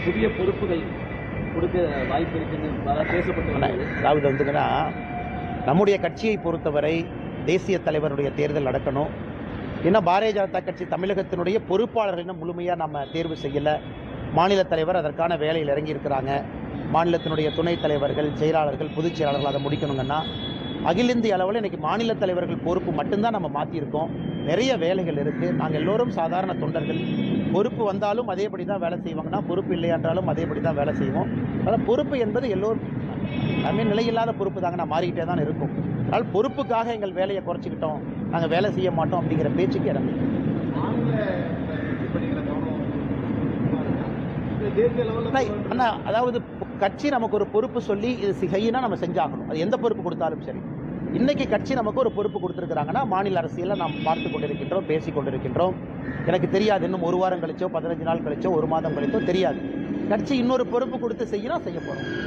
புதிய பொறுப்புகள் கொடுக்க வாய்ப்பு இருக்குன்னு பேசப்பட்டு அதாவது வந்துங்கன்னா நம்முடைய கட்சியை பொறுத்தவரை தேசிய தலைவருடைய தேர்தல் நடக்கணும். இன்னும் பாரதிய ஜனதா கட்சி தமிழகத்தினுடைய பொறுப்பாளர்கள் இன்னும் முழுமையாக நம்ம தேர்வு செய்யலை. மாநில தலைவர் அதற்கான வேலையில் இறங்கியிருக்கிறாங்க. மாநிலத்தினுடைய துணைத் தலைவர்கள், செயலாளர்கள், பொதுச் செயலாளர்கள் அதை முடிக்கணுங்கன்னா அகில இந்திய அளவில் இன்றைக்கி மாநில தலைவர்கள் பொறுப்பு மட்டும்தான் நம்ம மாற்றியிருக்கோம். நிறைய வேலைகள் இருக்குது. நாங்கள் எல்லோரும் சாதாரண தொண்டர்கள். பொறுப்பு வந்தாலும் அதேபடி தான் வேலை செய்வாங்கன்னா, பொறுப்பு இல்லை என்றாலும் அதேபடி தான் வேலை செய்வோம். அதனால் பொறுப்பு என்பது எல்லோரும் எல்லாமே நிலையில்லாத பொறுப்பு தாங்க, நான் மாறிக்கிட்டே தான் இருக்கும். அதனால் பொறுப்புக்காக எங்கள் வேலையை குறைச்சிக்கிட்டோம், நாங்கள் வேலை செய்ய மாட்டோம் அப்படிங்கிற பேச்சுக்கு இடம். அண்ணா, அதாவது கட்சி நமக்கு ஒரு பொறுப்பு சொல்லி இது செய்யினா நம்ம செஞ்சாகணும். அது எந்த பொறுப்பு கொடுத்தாலும் சரி. இன்னைக்கு கட்சி நமக்கு ஒரு பொறுப்பு கொடுத்துருக்குறாங்கன்னா மாநில அரசியலில் நாம் பார்த்து கொண்டிருக்கின்றோம், பேசி கொண்டிருக்கின்றோம். எனக்கு தெரியாது, இன்னும் ஒரு வாரம் கழிச்சோ 15 நாள் கழிச்சோ 1 மாதம் கழிச்சோ தெரியாது. கட்சி இன்னொரு பொறுப்பு கொடுத்து செய்யினா செய்ய போகிறோம்.